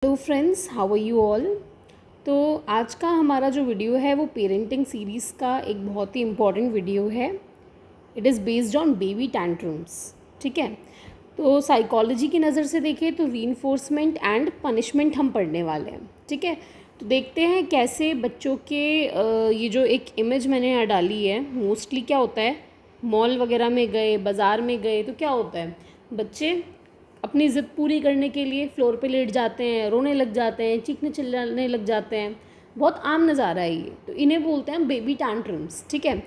Hello friends, how are you all. तो आज का हमारा जो वीडियो है वो पेरेंटिंग सीरीज़ का एक बहुत ही इम्पॉर्टेंट वीडियो है। It is based on baby tantrums. ठीक है, तो साइकोलॉजी की नज़र से देखें तो रीइंफोर्समेंट एंड पनिशमेंट हम पढ़ने वाले हैं। ठीक है, तो देखते हैं कैसे बच्चों के ये जो एक इमेज मैंने यहाँ डाली है, मोस्टली क्या होता है, मॉल वगैरह में गए, बाज़ार में गए तो क्या होता है, बच्चे अपनी ज़िद पूरी करने के लिए फ्लोर पे लेट जाते हैं, रोने लग जाते हैं, चीखने चिल्लाने लग जाते हैं। बहुत आम नज़ारा है ये, तो इन्हें बोलते हैं बेबी टैंट्रम्स। ठीक है,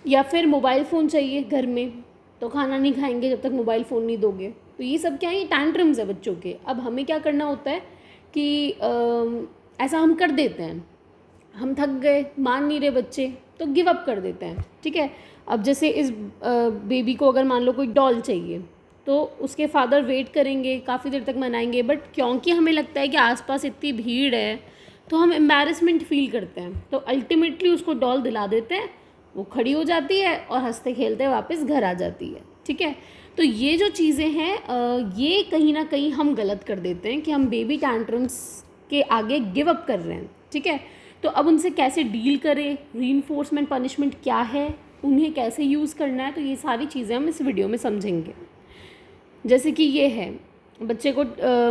या फिर मोबाइल फ़ोन चाहिए घर में, तो खाना नहीं खाएंगे जब तक मोबाइल फ़ोन नहीं दोगे। तो ये सब क्या है, ये टैंट्रम्स है बच्चों के। अब हमें क्या करना होता है कि ऐसा हम कर देते हैं, हम थक गए, मान नहीं रहे बच्चे, तो गिव अप कर देते हैं। ठीक है, अब जैसे इस बेबी को अगर मान लो कोई डॉल चाहिए, तो उसके फादर वेट करेंगे, काफ़ी देर तक मनाएंगे, बट क्योंकि हमें लगता है कि आसपास इतनी भीड़ है तो हम एम्बैरेसमेंट फील करते हैं, तो अल्टीमेटली उसको डॉल दिला देते हैं। वो खड़ी हो जाती है और हंसते खेलते वापस घर आ जाती है। ठीक है, तो ये जो चीज़ें हैं ये कहीं ना कहीं हम गलत कर देते हैं कि हम बेबी टैंट्रम्स के आगे गिव अप कर रहे हैं। ठीक है, तो अब उनसे कैसे डील करें, रीइंफोर्समेंट पनिशमेंट क्या है, उन्हें कैसे यूज़ करना है, तो ये सारी चीज़ें हम इस वीडियो में समझेंगे। जैसे कि ये है, बच्चे को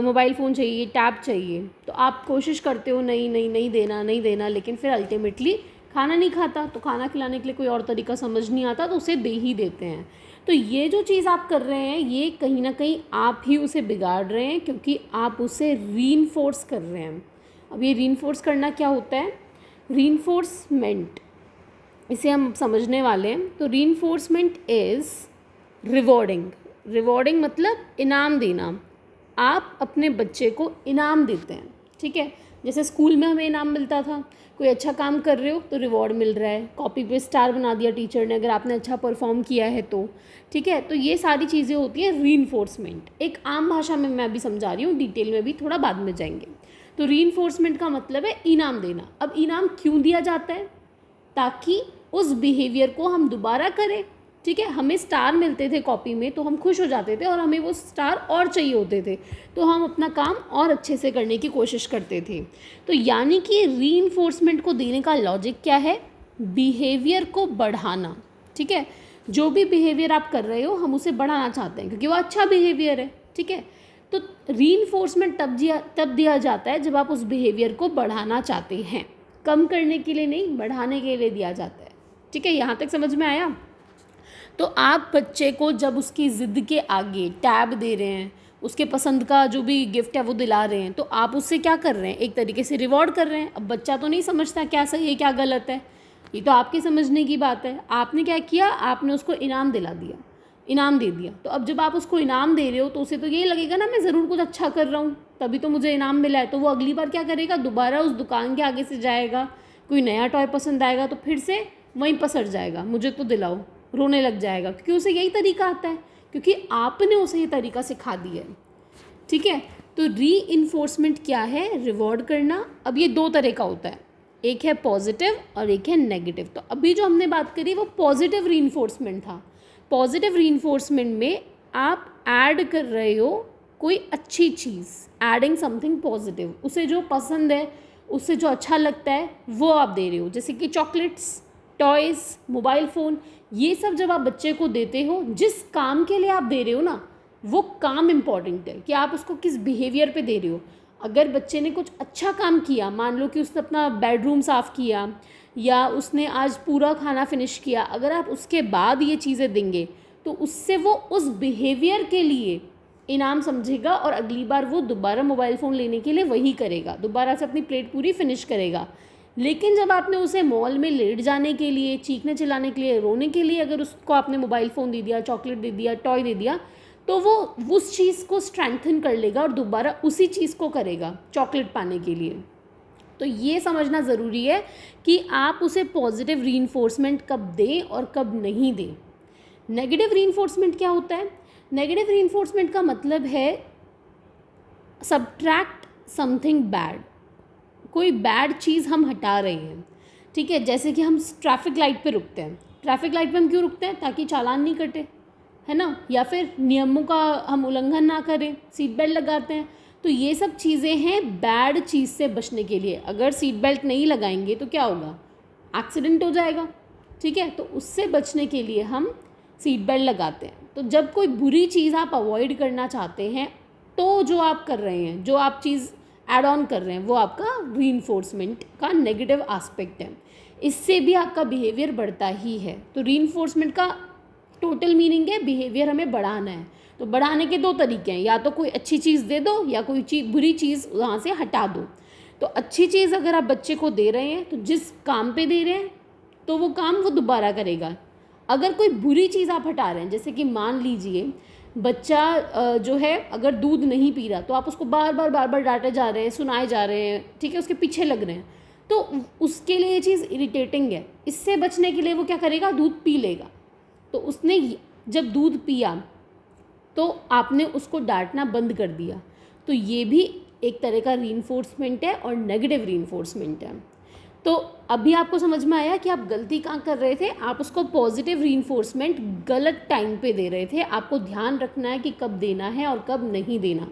मोबाइल फ़ोन चाहिए, टैब चाहिए, तो आप कोशिश करते हो नहीं नहीं नहीं देना नहीं देना, लेकिन फिर अल्टीमेटली खाना नहीं खाता, तो खाना खिलाने के लिए कोई और तरीका समझ नहीं आता तो उसे दे ही देते हैं। तो ये जो चीज़ आप कर रहे हैं, ये कहीं ना कहीं आप ही उसे बिगाड़ रहे हैं, क्योंकि आप उसे रीइंफोर्स कर रहे हैं। अब ये रीइंफोर्स करना क्या होता है, रीइंफोर्समेंट, इसे हम समझने वाले हैं। तो रीइंफोर्समेंट इज़ रिवॉर्डिंग। रिवॉर्डिंग मतलब इनाम देना। आप अपने बच्चे को इनाम देते हैं। ठीक है, जैसे स्कूल में हमें इनाम मिलता था, कोई अच्छा काम कर रहे हो तो रिवॉर्ड मिल रहा है, कॉपी पे स्टार बना दिया टीचर ने अगर आपने अच्छा परफॉर्म किया है तो। ठीक है, तो ये सारी चीज़ें होती हैं रीइंफोर्समेंट। एक आम भाषा में मैं अभी समझा रही हूँ, डिटेल में भी थोड़ा बाद में जाएंगे। तो रीइंफोर्समेंट का मतलब है इनाम देना। अब इनाम क्यों दिया जाता है, ताकि उस बिहेवियर को हम दोबारा करें। ठीक है, हमें स्टार मिलते थे कॉपी में तो हम खुश हो जाते थे और हमें वो स्टार और चाहिए होते थे, तो हम अपना काम और अच्छे से करने की कोशिश करते थे। तो यानी कि रीइंफोर्समेंट को देने का लॉजिक क्या है, बिहेवियर को बढ़ाना। ठीक है, जो भी बिहेवियर आप कर रहे हो हम उसे बढ़ाना चाहते हैं क्योंकि वो अच्छा बिहेवियर है। ठीक है, तो रीइंफोर्समेंट तब दिया जाता है जब आप उस बिहेवियर को बढ़ाना चाहते हैं, कम करने के लिए नहीं, बढ़ाने के लिए दिया जाता है। ठीक है, यहाँ तक समझ में आया। तो आप बच्चे को जब उसकी ज़िद के आगे टैब दे रहे हैं, उसके पसंद का जो भी गिफ्ट है वो दिला रहे हैं, तो आप उससे क्या कर रहे हैं, एक तरीके से रिवॉर्ड कर रहे हैं। अब बच्चा तो नहीं समझता क्या सही है क्या गलत है, ये तो आपके समझने की बात है। आपने क्या किया, आपने उसको इनाम दिला दिया, इनाम दे दिया। तो अब जब आप उसको इनाम दे रहे हो तो उसे तो यही लगेगा ना, मैं ज़रूर कुछ अच्छा कर रहा हूँ तभी तो मुझे इनाम मिला है। तो वो अगली बार क्या करेगा, दोबारा उस दुकान के आगे से जाएगा, कोई नया टॉय पसंद आएगा तो फिर से वहीं पसर जाएगा, मुझे तो दिलाओ, रोने लग जाएगा, क्योंकि उसे यही तरीका आता है, क्योंकि आपने उसे ये तरीका सिखा दिया है। ठीक है, तो रीइंफोर्समेंट क्या है, रिवॉर्ड करना। अब ये दो तरह का होता है, एक है पॉजिटिव और एक है नेगेटिव। तो अभी जो हमने बात करी वो पॉजिटिव रीइंफोर्समेंट था। पॉजिटिव रीइंफोर्समेंट में आप ऐड कर रहे हो कोई अच्छी चीज़, एडिंग समथिंग पॉजिटिव, उसे जो पसंद है, उससे जो अच्छा लगता है वो आप दे रहे हो, जैसे कि चॉकलेट्स, टॉयज़, मोबाइल फ़ोन। ये सब जब आप बच्चे को देते हो, जिस काम के लिए आप दे रहे हो ना, वो काम इम्पॉर्टेंट है कि आप उसको किस बिहेवियर पे दे रहे हो। अगर बच्चे ने कुछ अच्छा काम किया, मान लो कि उसने अपना बेडरूम साफ़ किया या उसने आज पूरा खाना फिनिश किया, अगर आप उसके बाद ये चीज़ें देंगे तो उससे वो उस बिहेवियर के लिए इनाम समझेगा और अगली बार वो दोबारा मोबाइल फ़ोन लेने के लिए वही करेगा, दोबारा से अपनी प्लेट पूरी फिनिश करेगा। लेकिन जब आपने उसे मॉल में लेट जाने के लिए, चीखने चिल्लाने के लिए, रोने के लिए अगर उसको आपने मोबाइल फ़ोन दे दिया, चॉकलेट दे दिया, टॉय दे दिया, तो वो उस चीज़ को स्ट्रेंथन कर लेगा और दोबारा उसी चीज़ को करेगा चॉकलेट पाने के लिए। तो ये समझना ज़रूरी है कि आप उसे पॉजिटिव रीइंफोर्समेंट कब दें और कब नहीं दें। नेगेटिव रीइंफोर्समेंट क्या होता है, नेगेटिव रीइंफोर्समेंट का मतलब है सब्ट्रैक्ट समथिंग बैड, कोई बैड चीज़ हम हटा रहे हैं। ठीक है, जैसे कि हम ट्रैफिक लाइट पे रुकते हैं, ट्रैफिक लाइट पे हम क्यों रुकते हैं, ताकि चालान नहीं कटे, है ना, या फिर नियमों का हम उल्लंघन ना करें, सीट बेल्ट लगाते हैं। तो ये सब चीज़ें हैं बैड चीज़ से बचने के लिए। अगर सीट बेल्ट नहीं लगाएंगे तो क्या होगा, एक्सीडेंट हो जाएगा, ठीक है। तो उससे बचने के लिए हम सीट बेल्ट लगाते हैं। तो जब कोई बुरी चीज़ आप अवॉइड करना चाहते हैं तो जो आप कर रहे हैं, जो आप चीज़ ऐड ऑन कर रहे हैं, वो आपका रीइंफोर्समेंट का नेगेटिव एस्पेक्ट है। इससे भी आपका बिहेवियर बढ़ता ही है। तो रीइंफोर्समेंट का टोटल मीनिंग है बिहेवियर हमें बढ़ाना है। तो बढ़ाने के दो तरीके हैं, या तो कोई अच्छी चीज़ दे दो या कोई बुरी चीज़ वहाँ से हटा दो। तो अच्छी चीज़ अगर आप बच्चे को दे रहे हैं तो जिस काम पे दे रहे हैं तो वो काम वो दोबारा करेगा। अगर कोई बुरी चीज़ आप हटा रहे हैं, जैसे कि मान लीजिए बच्चा जो है अगर दूध नहीं पी रहा तो आप उसको बार बार डांटे जा रहे हैं, सुनाए जा रहे हैं, ठीक है, उसके पीछे लग रहे हैं, तो उसके लिए ये चीज़ इरिटेटिंग है। इससे बचने के लिए वो क्या करेगा, दूध पी लेगा। तो उसने जब दूध पिया तो आपने उसको डांटना बंद कर दिया। तो ये भी एक तरह का रीइंफोर्समेंट है और नेगेटिव रीइंफोर्समेंट है। तो अभी आपको समझ में आया कि आप गलती कहाँ कर रहे थे, आप उसको पॉजिटिव रीइंफोर्समेंट गलत टाइम पे दे रहे थे। आपको ध्यान रखना है कि कब देना है और कब नहीं देना।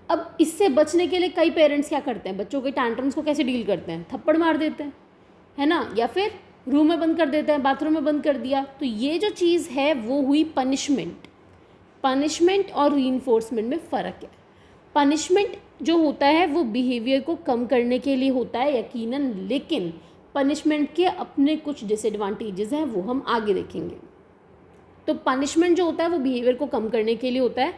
अब इससे बचने के लिए कई पेरेंट्स क्या करते हैं, बच्चों के टैंट्रम्स को कैसे डील करते हैं, थप्पड़ मार देते हैं, है ना, या फिर रूम में बंद कर देते हैं, बाथरूम में बंद कर दिया। तो ये जो चीज़ है वो हुई पनिशमेंट। पनिशमेंट और रीइंफोर्समेंट में फ़र्क है। पनिशमेंट जो होता है वो बिहेवियर को कम करने के लिए होता है यकीनन, लेकिन पनिशमेंट के अपने कुछ डिसएडवांटेजेस हैं, वो हम आगे देखेंगे। तो पनिशमेंट जो होता है वो बिहेवियर को कम करने के लिए होता है।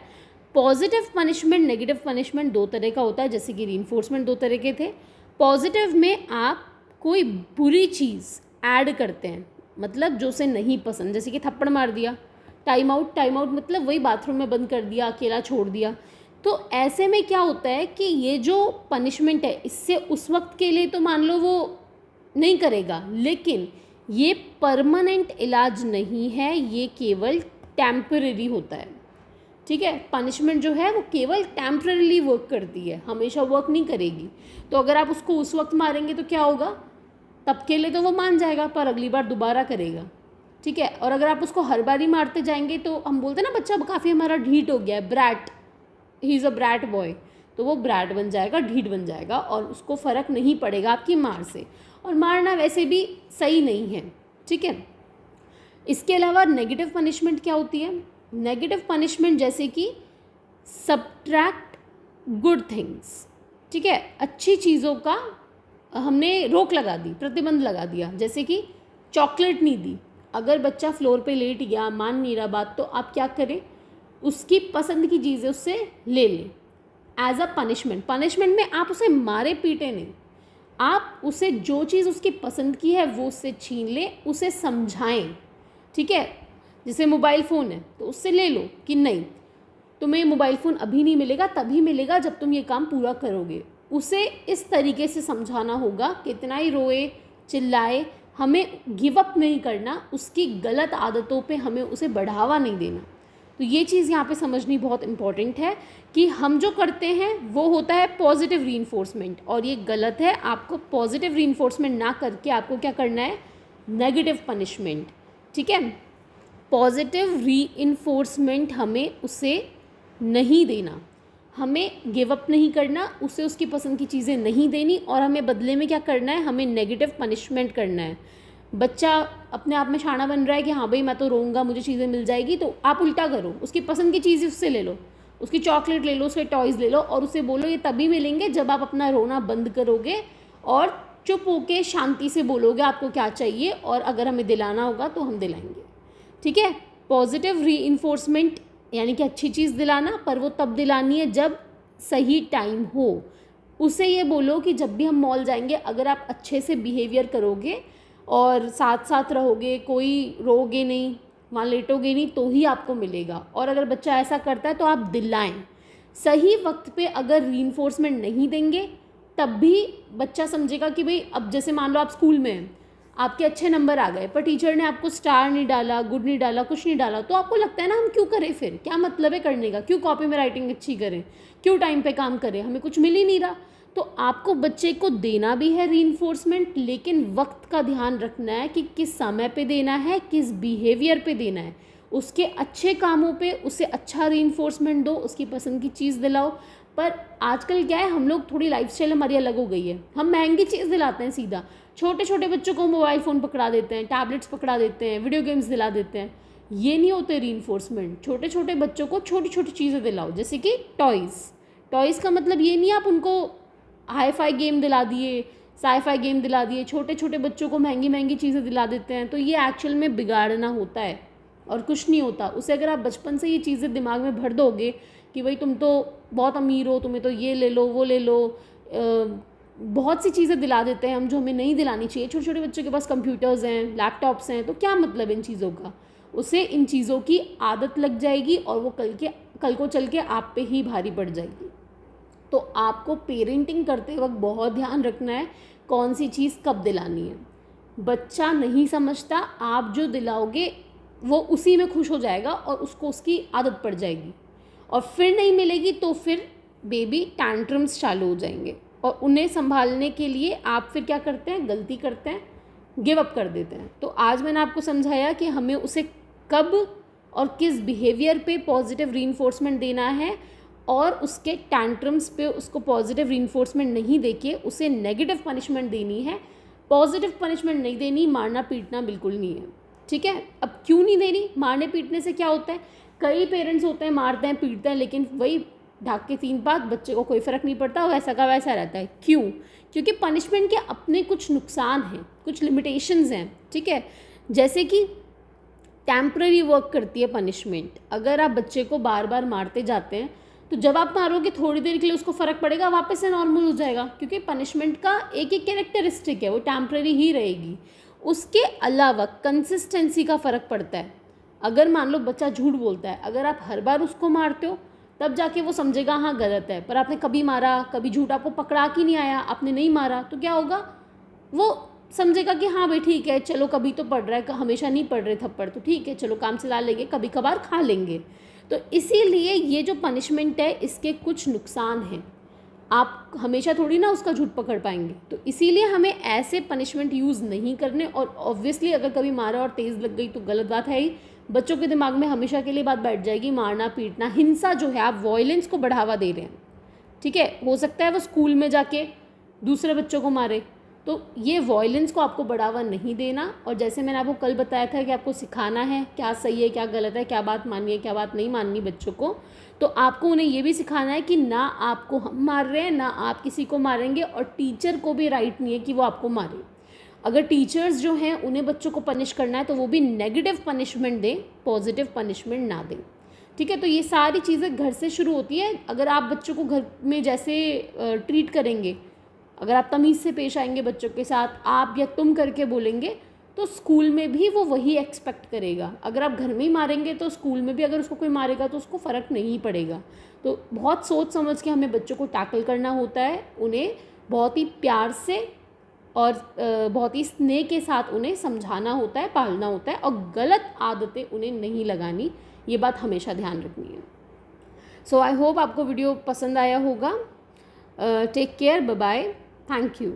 पॉजिटिव पनिशमेंट, नेगेटिव पनिशमेंट दो तरह का होता है, जैसे कि रीइंफोर्समेंट दो तरह के थे। पॉजिटिव में आप कोई बुरी चीज़ ऐड करते हैं, मतलब जो उसे नहीं पसंद, जैसे कि थप्पड़ मार दिया, टाइम आउट मतलब वही बाथरूम में बंद कर दिया, अकेला छोड़ दिया। तो ऐसे में क्या होता है कि ये जो पनिशमेंट है इससे उस वक्त के लिए तो मान लो वो नहीं करेगा, लेकिन ये परमानेंट इलाज नहीं है, ये केवल टेम्परेरी होता है, ठीक है। पनिशमेंट जो है वो केवल टेम्परेरीली वर्क करती है, हमेशा वर्क नहीं करेगी। तो अगर आप उसको उस वक्त मारेंगे तो क्या होगा, तब के लिए तो वो मान जाएगा पर अगली बार दोबारा करेगा, ठीक है। और अगर आप उसको हर बार ही मारते जाएंगे तो हम बोलते हैं ना बच्चा काफ़ी हमारा ढीठ हो गया है, brat, he is a brat boy, तो वो ब्रैट बन जाएगा, ढीठ बन जाएगा और उसको फ़र्क नहीं पड़ेगा आपकी मार से। और मारना वैसे भी सही नहीं है, ठीक है। इसके अलावा नेगेटिव पनिशमेंट क्या होती है, नेगेटिव पनिशमेंट जैसे कि सब्ट्रैक्ट गुड थिंग्स, ठीक है, अच्छी चीज़ों का हमने रोक लगा दी, प्रतिबंध लगा दिया। जैसे कि चॉकलेट नहीं दी, अगर बच्चा फ्लोर पे लेट गया, मान नहीं रहा बात, तो आप क्या करें, उसकी पसंद की चीज़ें उससे ले लें एज अ पनिशमेंट। पनिशमेंट में आप उसे मारे पीटे नहीं, आप उसे जो चीज़ उसकी पसंद की है वो उससे छीन लें, उसे समझाएं, ठीक है। जैसे मोबाइल फ़ोन है तो उससे ले लो कि नहीं, तुम्हें मोबाइल फ़ोन अभी नहीं मिलेगा, तभी मिलेगा जब तुम ये काम पूरा करोगे। उसे इस तरीके से समझाना होगा, कितना ही रोए चिल्लाए, हमें गिव अप नहीं करना, उसकी गलत आदतों पे हमें उसे बढ़ावा नहीं देना। तो ये चीज़ यहाँ पे समझनी बहुत इम्पॉर्टेंट है कि हम जो करते हैं वो होता है पॉजिटिव रीइंफोर्समेंट, और ये गलत है। आपको पॉजिटिव रीइंफोर्समेंट ना करके आपको क्या करना है, नेगेटिव पनिशमेंट, ठीक है। पॉजिटिव रीइंफोर्समेंट हमें उसे नहीं देना, हमें गिव अप नहीं करना, उसे उसकी पसंद की चीज़ें नहीं देनी, और हमें बदले में क्या करना है, हमें नेगेटिव पनिशमेंट करना है। बच्चा अपने आप में शाना बन रहा है कि हाँ भाई मैं तो रोऊंगा, मुझे चीज़ें मिल जाएगी, तो आप उल्टा करो, उसकी पसंद की चीज़ उससे ले लो, उसकी चॉकलेट ले लो, उसके टॉयज़ ले लो, और उसे बोलो ये तभी मिलेंगे जब आप अपना रोना बंद करोगे और चुप होके शांति से बोलोगे आपको क्या चाहिए, और अगर हमें दिलाना होगा तो हम दिलाएंगे, ठीक है। पॉजिटिव रीइंफोर्समेंट यानी कि अच्छी चीज़ दिलाना, पर वो तब दिलानी है जब सही टाइम हो। उसे ये बोलो कि जब भी हम मॉल जाएंगे, अगर आप अच्छे से बिहेवियर करोगे और साथ साथ रहोगे, कोई रोगे नहीं, वहाँ लेटोगे नहीं, तो ही आपको मिलेगा। और अगर बच्चा ऐसा करता है तो आप दिलाएं सही वक्त पे। अगर रीइंफोर्समेंट नहीं देंगे तब भी बच्चा समझेगा कि भाई, अब जैसे मान लो आप स्कूल में हैं, आपके अच्छे नंबर आ गए पर टीचर ने आपको स्टार नहीं डाला, गुड नहीं डाला, कुछ नहीं डाला, तो आपको लगता है ना हम क्यों करें, फिर क्या मतलब है करने का, क्यों कॉपी में राइटिंग अच्छी करें, क्यों टाइम पे काम करें, हमें कुछ मिल ही नहीं रहा। तो आपको बच्चे को देना भी है रीइंफोर्समेंट, लेकिन वक्त का ध्यान रखना है कि किस समय पे देना है, किस बिहेवियर पे देना है। उसके अच्छे कामों पे उसे अच्छा रीइंफोर्समेंट दो, उसकी पसंद की चीज़ दिलाओ, पर आजकल क्या है, हम लोग थोड़ी लाइफस्टाइल हमारी अलग हो गई है, हम महंगी चीज़ दिलाते हैं सीधा। छोटे छोटे बच्चों को मोबाइल फ़ोन पकड़ा देते हैं, टैबलेट्स पकड़ा देते हैं, वीडियो गेम्स दिला देते हैं। ये नहीं होते रीइंफोर्समेंट। छोटे छोटे बच्चों को छोटी छोटी चीज़ें दिलाओ, जैसे कि टॉयज़। टॉयज़ का मतलब ये नहीं आप उनको हाई फाई गेम दिला दिए, साई फाई गेम दिला दिए। छोटे छोटे बच्चों को महंगी महंगी चीज़ें दिला देते हैं, तो ये एक्चुअल में बिगाड़ना होता है और कुछ नहीं होता। उसे अगर आप बचपन से ये चीज़ें दिमाग में भर दोगे कि भाई तुम तो बहुत अमीर हो, तुम्हें तो ये ले लो वो ले लो, बहुत सी चीज़ें दिला देते हैं हम जो हमें नहीं दिलानी चाहिए। छोटे छोटे बच्चों के पास कंप्यूटर्स हैं, लैपटॉप्स हैं, तो क्या मतलब इन चीज़ों का। उसे इन चीज़ों की आदत लग जाएगी और वो कल को चल के आप पे ही भारी पड़ जाएगी। तो आपको पेरेंटिंग करते वक्त बहुत ध्यान रखना है कौन सी चीज़ कब दिलानी है। बच्चा नहीं समझता, आप जो दिलाओगे वो उसी में खुश हो जाएगा और उसको उसकी आदत पड़ जाएगी, और फिर नहीं मिलेगी तो फिर बेबी टैंट्रम्स चालू हो जाएंगे। और उन्हें संभालने के लिए आप फिर क्या करते हैं, गलती करते हैं, गिव अप कर देते हैं। तो आज मैंने आपको समझाया कि हमें उसे कब और किस बिहेवियर पे पॉजिटिव रीइंफोर्समेंट देना है, और उसके टैंट्रम्स पे उसको पॉजिटिव रीइंफोर्समेंट नहीं देके उसे नेगेटिव पनिशमेंट देनी है। पॉजिटिव पनिशमेंट नहीं देनी, मारना पीटना बिल्कुल नहीं है, ठीक है। अब क्यों नहीं देनी, मारने पीटने से क्या होता है, कई पेरेंट्स होते हैं मारते हैं पीटते हैं, लेकिन वही ढाक के 3 बात, बच्चे को कोई फ़र्क नहीं पड़ता, वैसा का वैसा रहता है। क्यों? क्योंकि पनिशमेंट के अपने कुछ नुकसान हैं, कुछ लिमिटेशंस हैं, ठीक है। जैसे कि टेम्पररी वर्क करती है पनिशमेंट। अगर आप बच्चे को बार बार मारते जाते हैं तो जब आप मारोगे थोड़ी देर के लिए उसको फ़र्क पड़ेगा, वापस से नॉर्मल हो जाएगा, क्योंकि पनिशमेंट का एक एक कैरेक्टरिस्टिक है, वो टेम्पररी ही रहेगी। उसके अलावा कंसिस्टेंसी का फ़र्क पड़ता है। अगर मान लो बच्चा झूठ बोलता है, अगर आप हर बार उसको मारते हो तब जाके वो समझेगा हाँ गलत है, पर आपने कभी मारा, कभी झूठ आपको पकड़ा कि नहीं आया, आपने नहीं मारा, तो क्या होगा, वो समझेगा कि हाँ भाई ठीक है, चलो कभी तो पड़ रहा है, हमेशा नहीं पड़ रहे थप्पड़, तो ठीक है चलो काम चला लेंगे, कभी कभार खा लेंगे। तो इसीलिए ये जो पनिशमेंट है इसके कुछ नुकसान हैं, आप हमेशा थोड़ी ना उसका झूठ पकड़ पाएंगे। तो इसीलिए हमें ऐसे पनिशमेंट यूज़ नहीं करने। और ऑब्वियसली अगर कभी मारा और तेज़ लग गई तो गलत बात है ही, बच्चों के दिमाग में हमेशा के लिए बात बैठ जाएगी, मारना पीटना हिंसा जो है, आप वॉयलेंस को बढ़ावा दे रहे हैं, ठीक है। हो सकता है वो स्कूल में जाके दूसरे बच्चों को मारे, तो ये वॉयलेंस को आपको बढ़ावा नहीं देना। और जैसे मैंने आपको कल बताया था कि आपको सिखाना है क्या सही है क्या गलत है, क्या बात माननी है क्या बात नहीं माननी बच्चों को, तो आपको उन्हें ये भी सिखाना है कि ना आपको हम मार रहे हैं ना आप किसी को मारेंगे, और टीचर को भी राइट नहीं है कि वो आपको मारे। अगर टीचर्स जो हैं उन्हें बच्चों को पनिश करना है तो वो भी नेगेटिव पनिशमेंट दें, पॉजिटिव पनिशमेंट ना दें, ठीक है। तो ये सारी चीज़ें घर से शुरू होती है। अगर आप बच्चों को घर में जैसे ट्रीट करेंगे, अगर आप तमीज़ से पेश आएंगे बच्चों के साथ, आप या तुम करके बोलेंगे, तो स्कूल में भी वो वही एक्सपेक्ट करेगा। अगर आप घर में ही मारेंगे तो स्कूल में भी अगर उसको कोई मारेगा तो उसको फ़र्क नहीं पड़ेगा। तो बहुत सोच समझ के हमें बच्चों को टैकल करना होता है, उन्हें बहुत ही प्यार से और बहुत ही स्नेह के साथ उन्हें समझाना होता है, पालना होता है, और गलत आदतें उन्हें नहीं लगानी, ये बात हमेशा ध्यान रखनी है। सो आई होप आपको वीडियो पसंद आया होगा। Take care, bye bye, thank you.